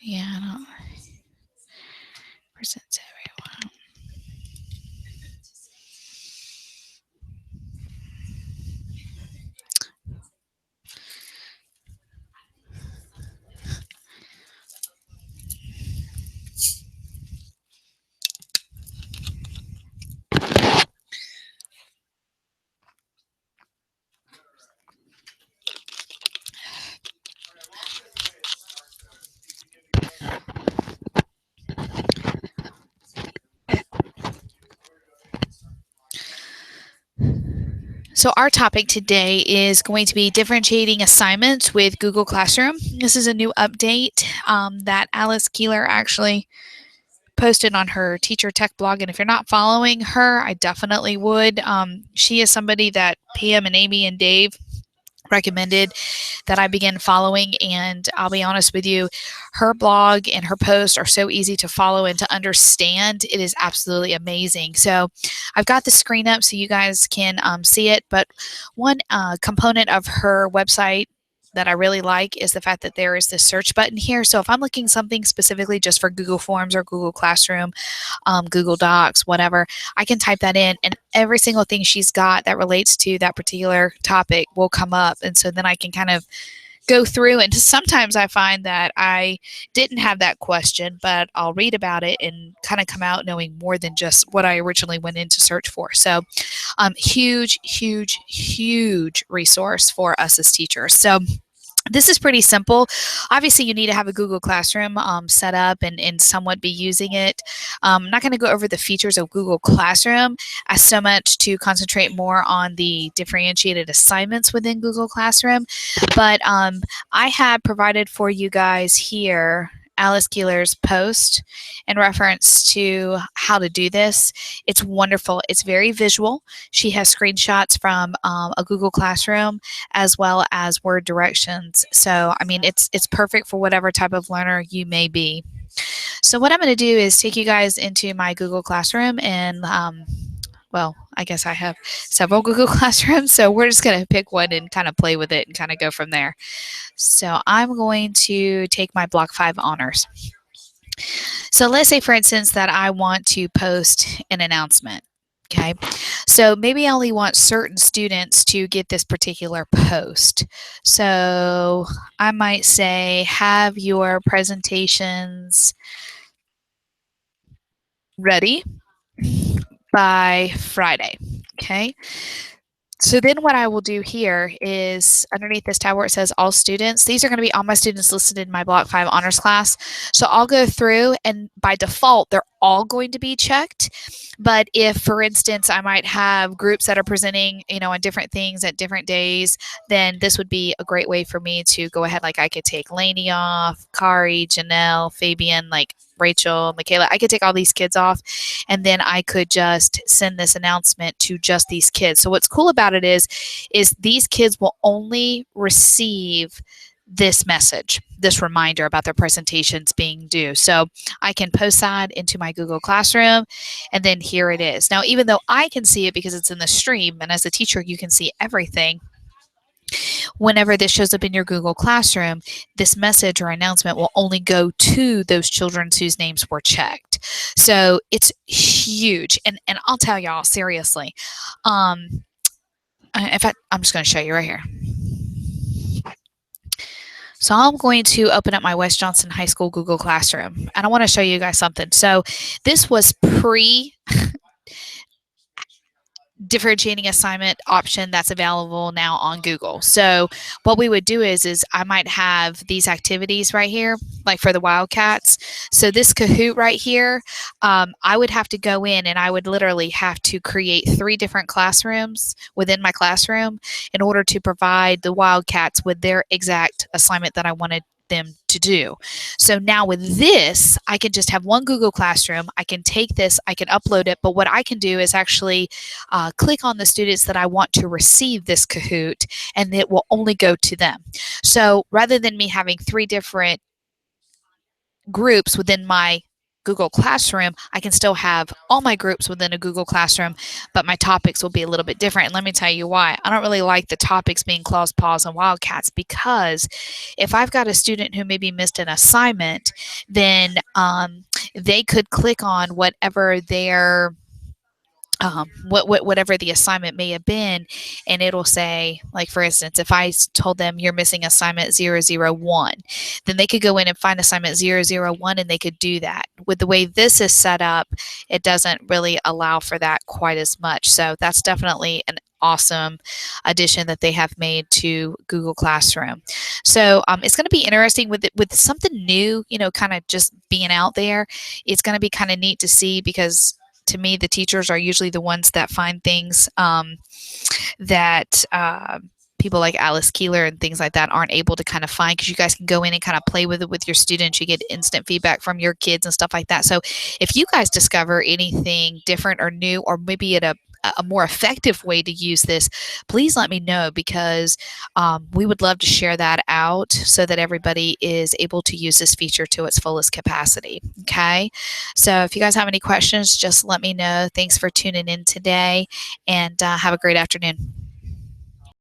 Yeah, I don't presents everyone. So our topic today is going to be differentiating assignments with Google Classroom. This is a new update that Alice Keeler actually posted on her teacher tech blog, and if you're not following her, I definitely would. She is somebody that Pam and Amy and Dave recommended that I begin following, and I'll be honest with you, her blog and her posts are so easy to follow and to understand. It is absolutely amazing. So I've got the screen up so you guys can see it, but one component of her website that I really like is the fact that there is this search button here. So if I'm looking something specifically just for Google Forms or Google Classroom, Google Docs, whatever, I can type that in, and every single thing she's got that relates to that particular topic will come up. And so then I can kind of go through, and sometimes I find that I didn't have that question, but I'll read about it and kind of come out knowing more than just what I originally went in to search for. So huge, huge, huge resource for us as teachers. So this is pretty simple. Obviously, you need to have a Google Classroom set up and somewhat be using it. I'm not going to go over the features of Google Classroom as so much to concentrate more on the differentiated assignments within Google Classroom. But I have provided for you guys here Alice Keeler's post in reference to how to do this. It's wonderful. It's very visual. She has screenshots from a Google Classroom as well as word directions. So, I mean, it's perfect for whatever type of learner you may be. So, what I'm going to do is take you guys into my Google Classroom, and well, I guess I have several Google Classrooms, so we're just going to pick one and kind of play with it and kind of go from there. So, I'm going to take my Block 5 honors. So, let's say, for instance, that I want to post an announcement. Okay, so maybe I only want certain students to get this particular post. So I might say, have your presentations ready by Friday. Okay, so then what I will do here is underneath this tab where it says all students, these are going to be all my students listed in my Block 5 honors class. So I'll go through, and by default, they're all going to be checked. But if, for instance, I might have groups that are presenting, on different things at different days, then this would be a great way for me to go ahead. Like I could take Lainey off, Kari, Janelle, Fabian, like Rachel, Michaela. I could take all these kids off, and then I could just send this announcement to just these kids. So what's cool about it is these kids will only receive this message, this reminder about their presentations being due. So I can post that into my Google Classroom, and then here it is. Now, even though I can see it because it's in the stream, and as a teacher, you can see everything, whenever this shows up in your Google Classroom, this message or announcement will only go to those children whose names were checked. So it's huge. And I'll tell y'all seriously, in fact, I'm just going to show you right here. So I'm going to open up my West Johnson High School Google Classroom, and I want to show you guys something. So this was pre differentiating assignment option that's available now on Google. So what we would do is I might have these activities right here, like for the Wildcats. So this Kahoot right here, I would have to go in, and I would literally have to create 3 different classrooms within my classroom in order to provide the Wildcats with their exact assignment that I wanted them to do. So now with this, I can just have one Google Classroom. I can take this, I can upload it, but what I can do is actually click on the students that I want to receive this Kahoot, and it will only go to them. So rather than me having 3 different groups within my Google Classroom, I can still have all my groups within a Google Classroom, but my topics will be a little bit different. And let me tell you why. I don't really like the topics being claws, paws, and wildcats, because if I've got a student who maybe missed an assignment, then they could click on whatever their whatever the assignment may have been, and it'll say, like, for instance, if I told them you're missing assignment 001, then they could go in and find assignment 001 and they could do that. With the way this is set up, it doesn't really allow for that quite as much. So that's definitely an awesome addition that they have made to Google Classroom. So it's going to be interesting with something new, kind of just being out there. It's going to be kind of neat to see, because to me, the teachers are usually the ones that find things that people like Alice Keeler and things like that aren't able to kind of find, because you guys can go in and kind of play with it with your students. You get instant feedback from your kids and stuff like that. So if you guys discover anything different or new, or maybe at a more effective way to use this, please let me know, because we would love to share that out so that everybody is able to use this feature to its fullest capacity. Okay, so if you guys have any questions, just let me know. Thanks for tuning in today, and have a great afternoon.